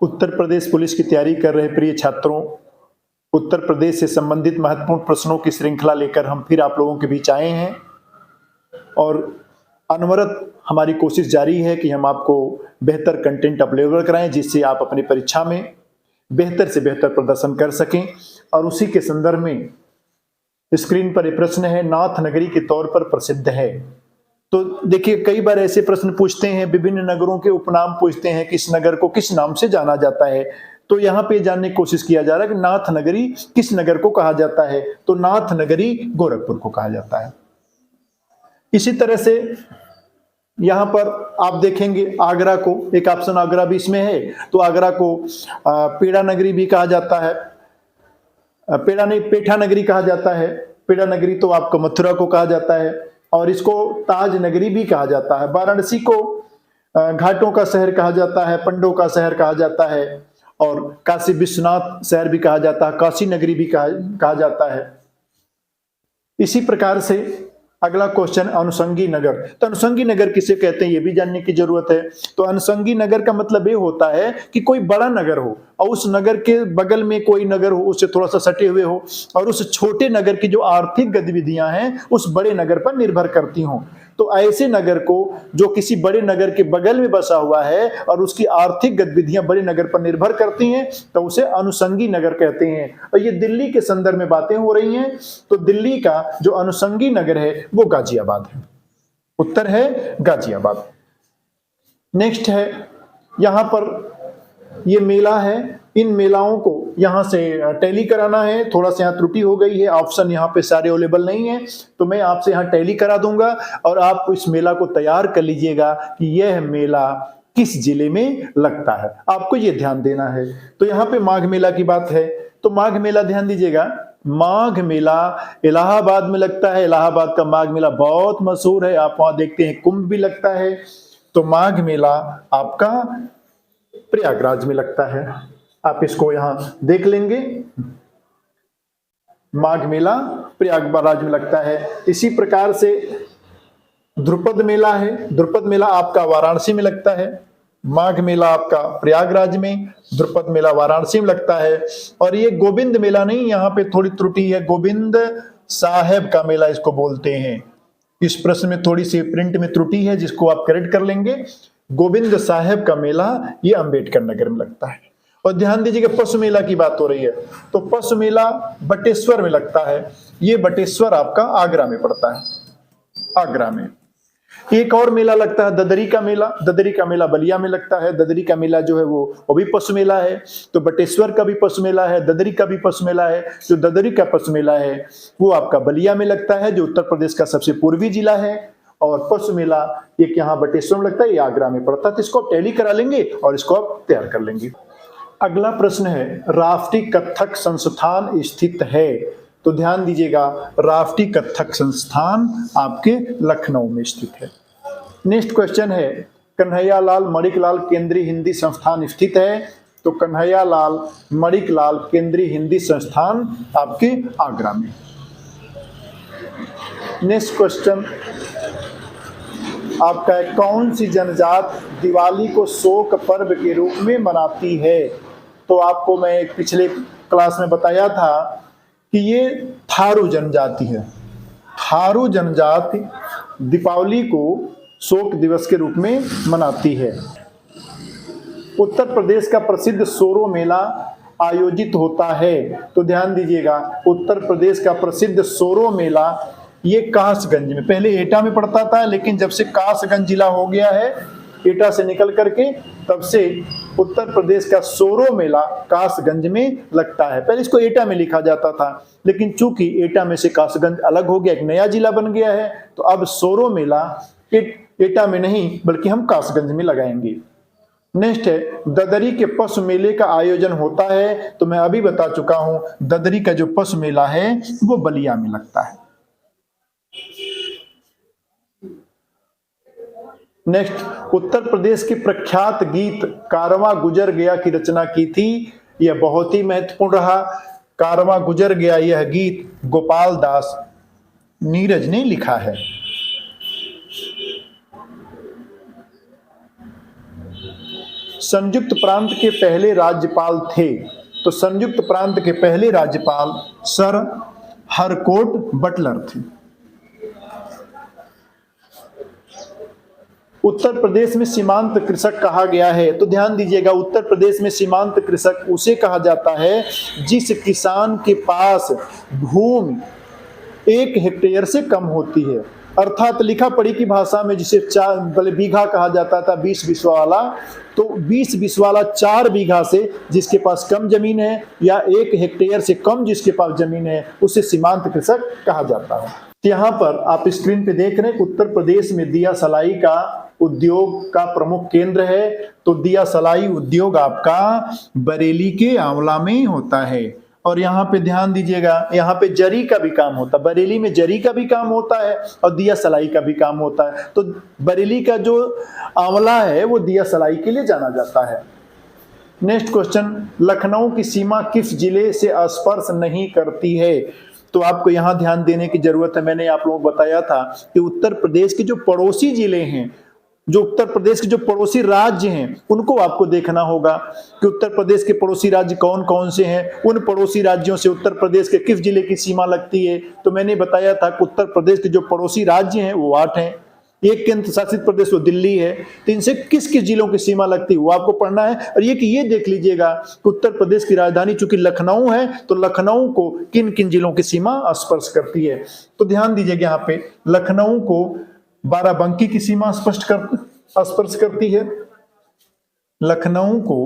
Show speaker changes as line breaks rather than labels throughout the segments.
Uttar Pradesh police की तैयारी कर रहे प्रिय छात्रों, उत्तर प्रदेश से संबंधित महत्वपूर्ण प्रश्नों की श्रृंखला लेकर हम फिर आप लोगों के बीच आए हैं और अनवरत हमारी कोशिश जारी है कि हम आपको बेहतर कंटेंट अवेलेबल कराएं, जिससे आप अपनी परीक्षा में बेहतर से बेहतर प्रदर्शन कर सकें। और उसी के संदर्भ में स्क्रीन पर एक प्रश्न है, नाथ नगरी के तौर पर प्रसिद्ध है। तो देखिए, कई बार ऐसे प्रश्न पूछते हैं, विभिन्न नगरों के उपनाम पूछते हैं, किस नगर को किस नाम से जाना जाता है। तो यहाँ पे जानने की कोशिश किया जा रहा है कि नाथ नगरी किस नगर को कहा जाता है। तो नाथ नगरी गोरखपुर को कहा जाता है। इसी तरह से यहाँ पर आप देखेंगे आगरा को, एक ऑप्शन आगरा भी इसमें है, तो आगरा को पेड़ा नगरी भी कहा जाता है। पेड़ा नहीं, पेठा नगरी कहा जाता है। पेड़ा नगरी तो आपको मथुरा को कहा जाता है और इसको ताज नगरी भी कहा जाता है। वाराणसी को घाटों का शहर कहा जाता है, पंडों का शहर कहा जाता है और काशी विश्वनाथ शहर भी कहा जाता है, काशी नगरी भी कहा जाता है। इसी प्रकार से अगला क्वेश्चन, अनुषंगी नगर। तो अनुषंगी नगर किसे कहते हैं ये भी जानने की जरूरत है। तो अनुषंगी नगर का मतलब ये होता है कि कोई बड़ा नगर हो और उस नगर के बगल में कोई नगर हो, उससे थोड़ा सा सटे हुए हो और उस छोटे नगर की जो आर्थिक गतिविधियां हैं उस बड़े नगर पर निर्भर करती हों। तो ऐसे नगर को जो किसी बड़े नगर के बगल में बसा हुआ है और उसकी आर्थिक गतिविधियां बड़े नगर पर निर्भर करती हैं, तो उसे अनुषंगी नगर कहते हैं। और ये दिल्ली के संदर्भ में बातें हो रही हैं, तो दिल्ली का जो अनुषंगी नगर है वो गाजियाबाद है। उत्तर है गाजियाबाद। नेक्स्ट है, यहां पर ये मेला है, इन मेलाओं को यहां से टैली कराना है। थोड़ा सा यहाँ त्रुटि हो गई है, ऑप्शन यहाँ पे सारे अवेलेबल नहीं है, तो मैं आपसे यहाँ टैली करा दूंगा और आप इस मेला को तैयार कर लीजिएगा कि यह मेला किस जिले में लगता है, आपको ये ध्यान देना है। तो यहाँ पे माघ मेला की बात है, तो माघ मेला ध्यान दीजिएगा, माघ मेला इलाहाबाद में लगता है। इलाहाबाद का माघ मेला बहुत मशहूर है, आप वहां देखते हैं कुंभ भी लगता है। तो माघ मेला आपका प्रयागराज में लगता है, आप इसको यहां देख लेंगे, माघ मेला प्रयागराज में लगता है। इसी प्रकार से ध्रुपद मेला है, ध्रुपद मेला आपका वाराणसी में लगता है। माघ मेला आपका प्रयागराज में, ध्रुपद मेला वाराणसी में लगता है। और ये गोविंद मेला नहीं, यहाँ पे थोड़ी त्रुटि है, गोविंद साहेब का मेला इसको बोलते हैं। इस प्रश्न में थोड़ी सी प्रिंट में त्रुटि है, जिसको आप करेक्ट कर लेंगे। गोविंद साहेब का मेला ये अंबेडकर नगर में लगता है। और ध्यान दीजिएगा, पशु मेला की बात हो रही है, तो पशु मेला बटेश्वर में लगता है। ये बटेश्वर आपका आगरा में पड़ता है, आगरा में। एक और मेला लगता है ददरी का मेला, ददरी का मेला बलिया में लगता है। ददरी का मेला जो है वो भी पशु मेला है। तो बटेश्वर का भी पशु मेला है, ददरी का भी पशु मेला है। जो ददरी का पशु मेला है वो आपका बलिया में लगता है, जो उत्तर प्रदेश का सबसे पूर्वी जिला है। और पशु मेला एक यहाँ बटेश्वर में लगता है, ये आगरा में पड़ता है। तो इसको आप टैली करा लेंगे और इसको आप तैयार कर लेंगे। अगला प्रश्न है, राष्ट्रीय कथक संस्थान स्थित है। तो ध्यान दीजिएगा, राष्ट्रीय कथक संस्थान आपके लखनऊ में स्थित है। नेक्स्ट क्वेश्चन है, कन्हैयालाल मणिकलाल केंद्रीय हिंदी संस्थान स्थित है। तो कन्हैयालाल मणिकलाल केंद्रीय हिंदी संस्थान आपके आगरा में। नेक्स्ट क्वेश्चन आपका है, कौन सी जनजाति दिवाली को शोक पर्व के रूप में मनाती है। तो आपको मैं पिछले क्लास में बताया था कि ये थारू जनजाति है। थारू जनजाति दीपावली को शोक दिवस के रूप में मनाती है। उत्तर प्रदेश का प्रसिद्ध सोरो मेला आयोजित होता है। तो ध्यान दीजिएगा, उत्तर प्रदेश का प्रसिद्ध सोरो मेला ये कासगंज में, पहले एटा में पड़ता था, लेकिन जब से कासगंज जिला हो गया है एटा से निकल करके, तब से उत्तर प्रदेश का सोरो मेला कासगंज में लगता है। पहले इसको एटा में लिखा जाता था, लेकिन चूंकि एटा में से कासगंज अलग हो गया, एक नया जिला बन गया है, तो अब सोरो मेला एटा में नहीं बल्कि हम कासगंज में लगाएंगे। नेक्स्ट है, ददरी के पशु मेले का आयोजन होता है। तो मैं अभी बता चुका हूं, ददरी का जो पशु मेला है वो बलिया में लगता है। नेक्स्ट, उत्तर प्रदेश के प्रख्यात गीत कारवां गुजर गया की रचना की थी। यह बहुत ही महत्वपूर्ण रहा। कारवां गुजर गया यह गीत गोपाल दास नीरज ने लिखा है। संयुक्त प्रांत के पहले राज्यपाल थे? तो संयुक्त प्रांत के पहले राज्यपाल सर हरकोट बटलर थे। उत्तर प्रदेश में सीमांत कृषक कहा गया है, तो ध्यान दीजिएगा, उत्तर प्रदेश में सीमांत कृषक उसे कहा जाता है जिस किसान के पास भूमि 1 हेक्टेयर से कम होती है, अर्थात लिखा पढ़ी की भाषा में जिसे बीघा कहा जाता था 20 बिस्वा वाला, तो 20 बिस्वा वाला 4 बीघा से जिसके पास कम जमीन है या 1 हेक्टेयर से कम जिसके पास जमीन है उसे सीमांत कृषक कहा जाता है। तो यहाँ पर आप स्क्रीन पे देख रहे हैं कि उत्तर प्रदेश में दिया सलाई का उद्योग का प्रमुख केंद्र है। तो दिया सलाई उद्योग आपका बरेली के आंवला में होता है। और यहाँ पे ध्यान दीजिएगा, यहाँ पे जरी का भी काम होता है, बरेली में जरी का भी काम होता है और दिया सलाई का भी काम होता है। तो बरेली का जो आंवला है वो दिया सलाई के लिए जाना जाता है। नेक्स्ट क्वेश्चन, लखनऊ की सीमा किस जिले से स्पर्श नहीं करती है? तो आपको यहाँ ध्यान देने की जरूरत है। मैंने आप लोगों को बताया था कि उत्तर प्रदेश के जो पड़ोसी जिले हैं, जो उत्तर प्रदेश के जो पड़ोसी राज्य हैं, उनको आपको देखना होगा कि उत्तर प्रदेश के पड़ोसी राज्य कौन कौन से हैं। उन पड़ोसी राज्यों से उत्तर प्रदेश के किस जिले की सीमा लगती है? तो मैंने बताया था कि उत्तर प्रदेश के जो पड़ोसी राज्य हैं वो 8 हैं। एक केंद्र शासित प्रदेश वो दिल्ली है। तो इनसे किस किस जिलों की सीमा लगती है वो आपको पढ़ना है। और ये देख लीजिएगा कि उत्तर प्रदेश की राजधानी चूंकि लखनऊ है, तो लखनऊ को किन किन जिलों की सीमा स्पर्श करती है? तो ध्यान दीजिएगा, यहाँ पे लखनऊ को बाराबंकी की सीमा स्पर्श करती है। लखनऊ को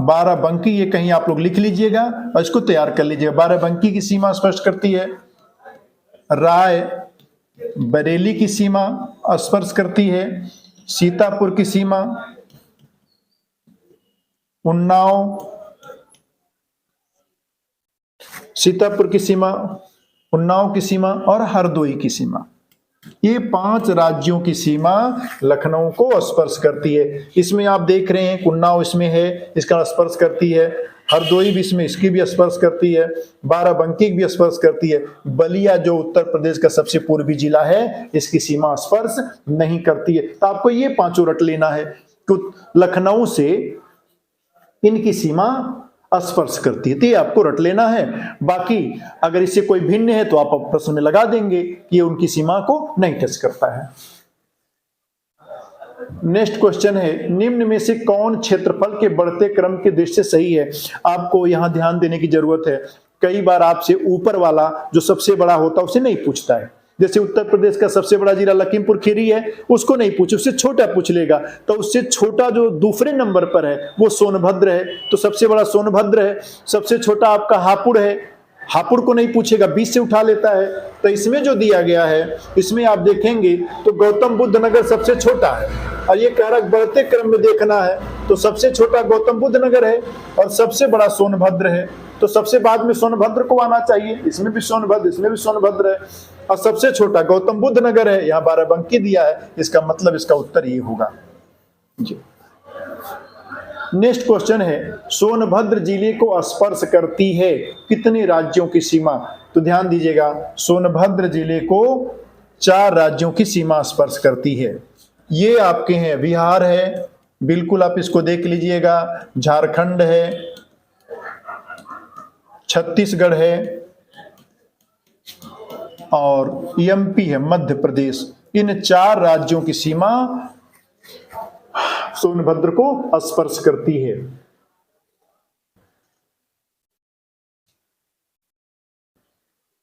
बाराबंकी, ये कहीं आप लोग लिख लीजिएगा और इसको तैयार कर लीजिएगा। बाराबंकी की सीमा स्पर्श करती है। राय बरेली की सीमा स्पर्श करती है। सीतापुर की सीमा, उन्नाव, सीतापुर की सीमा, उन्नाव की सीमा और हरदोई की सीमा, ये 5 राज्यों की सीमा लखनऊ को स्पर्श करती है। इसमें आप देख रहे हैं उन्नाव इसमें है, इसका स्पर्श करती है। हरदोई भी इसमें, इसकी भी स्पर्श करती है। बाराबंकी भी स्पर्श करती है। बलिया जो उत्तर प्रदेश का सबसे पूर्वी जिला है, इसकी सीमा स्पर्श नहीं करती है। तो आपको ये 5 रट लेना है कि लखनऊ से इनकी सीमा स्पर्श करती है, तो ये आपको रट लेना है। बाकी अगर इससे कोई भिन्न है तो आप प्रश्न में लगा देंगे कि ये उनकी सीमा को नहीं टच करता है। नेक्स्ट क्वेश्चन है, निम्न में से कौन क्षेत्रफल के बढ़ते क्रम की दृष्टि से सही है? आपको यहां ध्यान देने की जरूरत है। कई बार आपसे ऊपर वाला जो सबसे बड़ा होता है उसे नहीं पूछता है। जैसे उत्तर प्रदेश का सबसे बड़ा जिला लखीमपुर खीरी है, उसको नहीं पूछे, उससे छोटा पूछ लेगा। तो उससे छोटा जो दूसरे नंबर पर है वो सोनभद्र है, तो सबसे बड़ा सोनभद्र है। सबसे छोटा आपका हापुड़ है, हापुड़ को नहीं पूछेगा, 20 से उठा लेता है। तो इसमें जो दिया गया है, इसमें आप देखेंगे तो गौतम बुद्ध नगर सबसे छोटा है और ये कह रहा बढ़ते क्रम में देखना है, तो सबसे छोटा गौतम बुद्ध नगर है और सबसे बड़ा सोनभद्र है। तो सबसे बाद में सोनभद्र को आना चाहिए, इसमें भी सोनभद्र, इसमें भी सोनभद्र है और सबसे छोटा गौतम बुद्ध नगर है। यहाँ बाराबंकी दिया है, इसका मतलब इसका उत्तर ये होगा जी। नेक्स्ट क्वेश्चन है, सोनभद्र जिले को स्पर्श करती है कितने राज्यों की सीमा? तो ध्यान दीजिएगा, सोनभद्र जिले को 4 राज्यों की सीमा स्पर्श करती है। ये आपके हैं, बिहार है, बिल्कुल आप इसको देख लीजिएगा, झारखंड है, छत्तीसगढ़ है और एमपी है, मध्य प्रदेश। इन 4 राज्यों की सीमा सोनभद्र को स्पर्श करती है।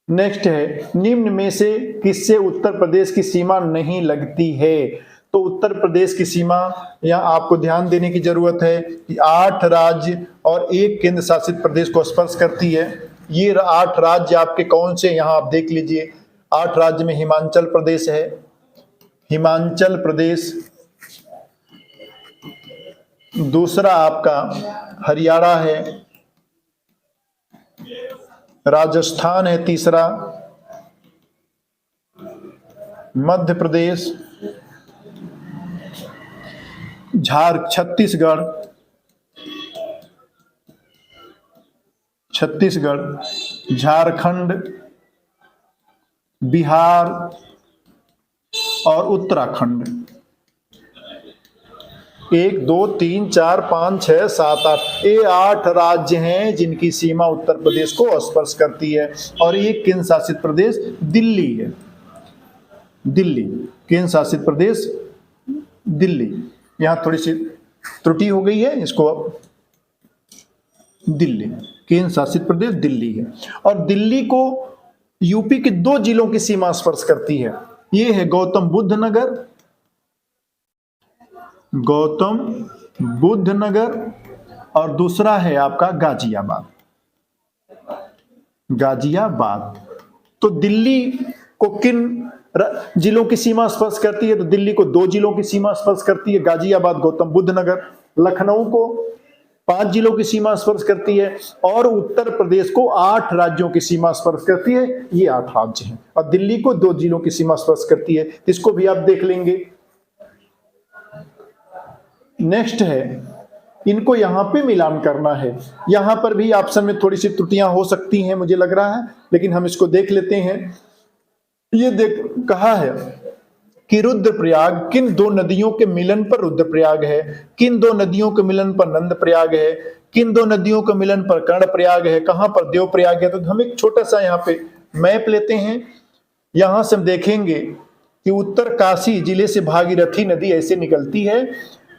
नेक्स्ट है, निम्न में से किससे उत्तर प्रदेश की सीमा नहीं लगती है? तो उत्तर प्रदेश की सीमा यहाँ आपको ध्यान देने की जरूरत है कि 8 राज्य और 1 केंद्र शासित प्रदेश को स्पर्श करती है। ये 8 राज्य आपके कौन से, यहाँ आप देख लीजिए। 8 राज्य में हिमाचल प्रदेश है, हिमाचल प्रदेश, दूसरा आपका हरियाणा है, राजस्थान है तीसरा, मध्य प्रदेश, छत्तीसगढ़, झारखंड, बिहार और उत्तराखंड। 1 2 3 4 5 6 7 8 ये 8 राज्य हैं जिनकी सीमा उत्तर प्रदेश को स्पर्श करती है। और ये केंद्र शासित प्रदेश दिल्ली है। दिल्ली केंद्र शासित प्रदेश दिल्ली। यहां थोड़ी सी त्रुटि हो गई है, इसको अब दिल्ली केंद्र शासित प्रदेश दिल्ली है। और दिल्ली को यूपी के 2 जिलों की सीमा स्पर्श करती है। ये है गौतम बुद्ध नगर, गौतम बुद्ध नगर, और दूसरा है आपका गाजियाबाद, गाजियाबाद। तो दिल्ली को किन जिलों की सीमा स्पर्श करती है? तो दिल्ली को 2 जिलों की सीमा स्पर्श करती है, गाजियाबाद, गौतम बुद्ध नगर। लखनऊ को 5 जिलों की सीमा स्पर्श करती है, और उत्तर प्रदेश को 8 राज्यों की सीमा स्पर्श करती है। ये 8 राज्य हैं, और दिल्ली को 2 जिलों की सीमा स्पर्श करती है। इसको भी आप देख लेंगे। नेक्स्ट है, इनको यहां पे मिलान करना है। यहां पर भी ऑप्शन में थोड़ी सी त्रुटियां हो सकती हैं मुझे लग रहा है, लेकिन हम इसको देख लेते हैं। ये देख कहा है कि रुद्रप्रयाग किन 2 नदियों के मिलन पर रुद्रप्रयाग है, किन 2 नदियों के मिलन पर नंदप्रयाग है, किन 2 नदियों के मिलन पर कर्णप्रयाग है, कहां पर देवप्रयाग है। तो हम एक छोटा सा यहाँ पे मैप लेते हैं। यहां से हम देखेंगे कि उत्तर काशी जिले से भागीरथी नदी ऐसे निकलती है,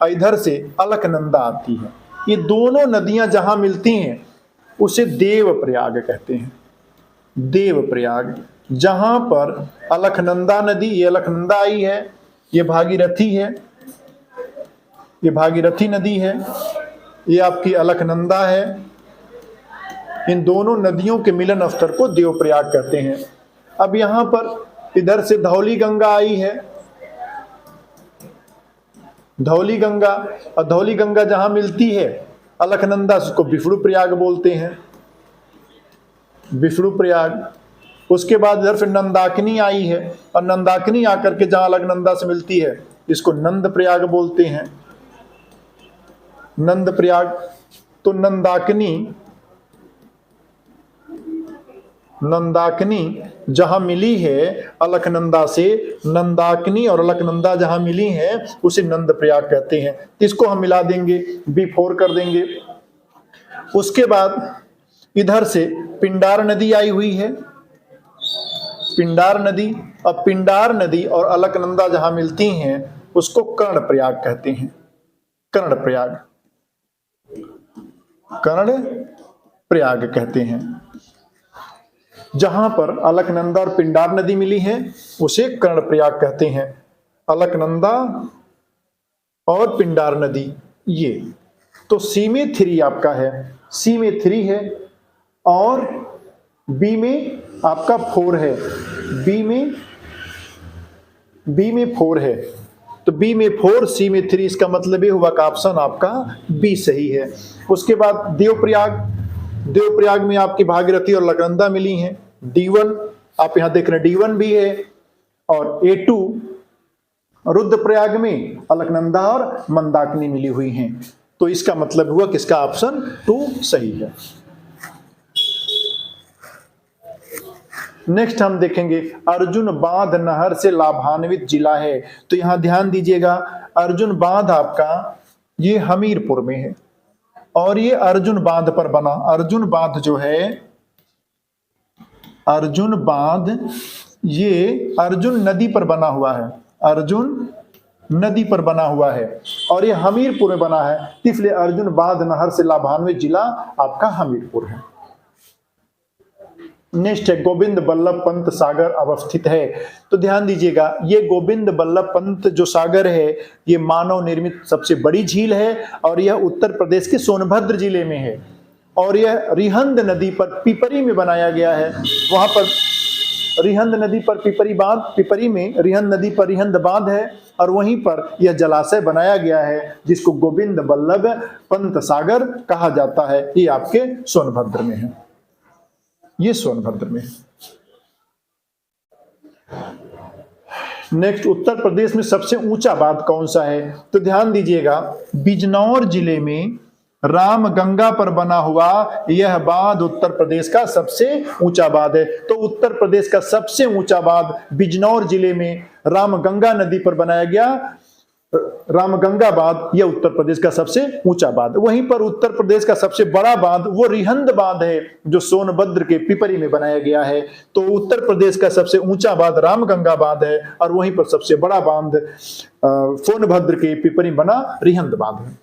इधर से अलकनंदा आती है। ये दोनों नदियां जहां मिलती हैं उसे देवप्रयाग कहते हैं। देवप्रयाग, जहां पर अलकनंदा नदी, ये अलकनंदा आई है, ये भागीरथी है, ये भागीरथी नदी है, ये आपकी अलकनंदा है। इन दोनों नदियों के मिलन स्थल को देवप्रयाग कहते हैं। अब यहां पर इधर से धौली गंगा आई है, धौली गंगा, और धौली गंगा जहां मिलती है अलकनंदा से, उसको विष्णु प्रयाग बोलते हैं, विष्णु प्रयाग। उसके बाद इधर फिर नंदाकिनी आई है, और नंदाकिनी आकर के जहां अलकनंदा से मिलती है इसको नंद प्रयाग बोलते हैं, नंद प्रयाग। तो नंदाकिनी, नंदाकिनी जहां मिली है अलकनंदा से, नंदाकिनी और अलकनंदा जहां मिली है उसे नंद प्रयाग कहते हैं। इसको हम मिला देंगे, B4 कर देंगे। उसके बाद इधर से पिंडार नदी आई हुई है, पिंडार नदी। अब पिंडार नदी और अलकनंदा जहां मिलती हैं उसको कर्णप्रयाग कहते हैं, कर्णप्रयाग, कर्णप्रयाग कहते हैं। जहां पर अलकनंदा और पिंडार नदी मिली है उसे कर्णप्रयाग कहते हैं। अलकनंदा और पिंडार नदी, ये तो सी में 3 आपका है, सी में 3 है, और बी में आपका 4 है, बी में 4 है। तो बी में 4, सी में 3, इसका मतलब ये हुआ कि ऑप्शन आपका बी सही है। उसके बाद देवप्रयाग, देवप्रयाग में आपकी भागीरथी और अलकनंदा मिली हैं। D1 आप यहां देख रहे हैं, D1 भी है। और A2 रुद्रप्रयाग में अलकनंदा और मंदाकिनी मिली हुई हैं। तो इसका मतलब हुआ कि इसका ऑप्शन 2 सही है। नेक्स्ट हम देखेंगे अर्जुन बांध नहर से लाभान्वित जिला है। तो यहां ध्यान दीजिएगा, अर्जुन बांध आपका ये हमीरपुर में है, और ये अर्जुन बांध पर बना, अर्जुन बांध जो है, अर्जुन बांध ये अर्जुन नदी पर बना हुआ है, अर्जुन नदी पर बना हुआ है, और ये हमीरपुर में बना है। इसलिए अर्जुन बांध नहर से लाभान्वित जिला आपका हमीरपुर है। नेक्स्ट है गोविंद बल्लभ पंत सागर अवस्थित है। तो ध्यान दीजिएगा, ये गोविंद बल्लभ पंत जो सागर है ये मानव निर्मित सबसे बड़ी झील है, और यह उत्तर प्रदेश के सोनभद्र जिले में है, और यह रिहंद नदी पर पिपरी में बनाया गया है। वहां पर रिहंद नदी पर पिपरी बांध, पिपरी में रिहंद नदी पर रिहंद बांध है, और वहीं पर यह जलाशय बनाया गया है जिसको गोविंद बल्लभ पंत सागर कहा जाता है। ये आपके सोनभद्र में है, ये सोनभद्र में। नेक्स्ट, उत्तर प्रदेश में सबसे ऊंचा बांध कौन सा है? तो ध्यान दीजिएगा, बिजनौर जिले में रामगंगा पर बना हुआ यह बांध उत्तर प्रदेश का सबसे ऊंचा बांध है। तो उत्तर प्रदेश का सबसे ऊंचा बांध बिजनौर जिले में रामगंगा नदी पर बनाया गया रामगंगा बांध यह उत्तर प्रदेश का सबसे ऊंचा बांध। वहीं पर उत्तर प्रदेश का सबसे बड़ा बांध वो रिहंद बांध है जो सोनभद्र के पिपरी में बनाया गया है। तो उत्तर प्रदेश का सबसे ऊंचा बांध रामगंगा बांध है और वहीं पर सबसे बड़ा बांध सोनभद्र के पिपरी बना रिहंद बांध है।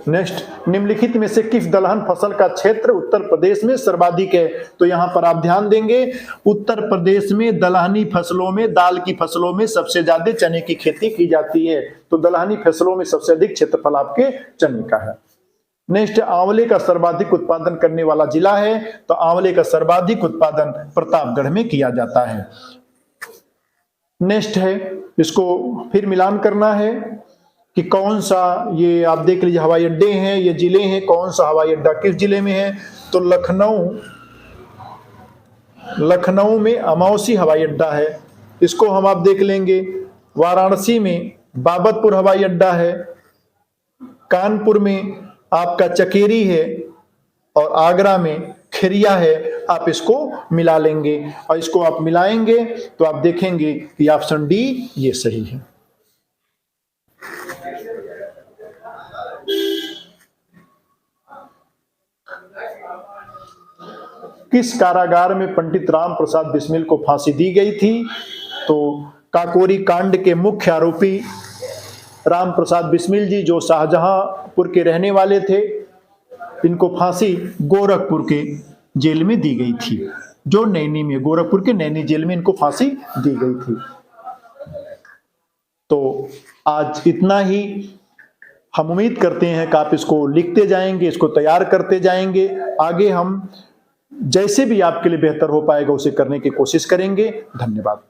नेक्स्ट, निम्नलिखित में से किस दलहन फसल का क्षेत्र उत्तर प्रदेश में सर्वाधिक है? तो यहां पर आप ध्यान देंगे, उत्तर प्रदेश में दलहनी फसलों में, दाल की फसलों में सबसे ज्यादा चने की खेती की जाती है। तो दलहनी फसलों में सबसे अधिक क्षेत्रफल आपके चने का है। नेक्स्ट, आंवले का सर्वाधिक उत्पादन करने वाला जिला है? तो आंवले का सर्वाधिक उत्पादन प्रतापगढ़ में किया जाता है। नेक्स्ट है, इसको फिर मिलान करना है कि कौन सा, ये आप देख लीजिए हवाई अड्डे हैं, ये जिले हैं, कौन सा हवाई अड्डा किस जिले में है? तो लखनऊ में अमौसी हवाई अड्डा है, इसको हम आप देख लेंगे। वाराणसी में बाबतपुर हवाई अड्डा है, कानपुर में आपका चकेरी है और आगरा में खिरिया है। आप इसको मिला लेंगे और इसको आप मिलाएंगे तो आप देखेंगे कि ऑप्शन डी ये सही है। किस कारागार में पंडित राम प्रसाद बिस्मिल को फांसी दी गई थी? तो काकोरी कांड के मुख्य आरोपी राम प्रसाद बिस्मिल जी जो शाहजहांपुर के रहने वाले थे, इनको फांसी गोरखपुर के जेल में दी गई थी, जो नैनी में, गोरखपुर के नैनी जेल में इनको फांसी दी गई थी। तो आज इतना ही। हम उम्मीद करते हैं कि आप इसको लिखते जाएंगे, इसको तैयार करते जाएंगे। आगे हम जैसे भी आपके लिए बेहतर हो पाएगा उसे करने की कोशिश करेंगे। धन्यवाद।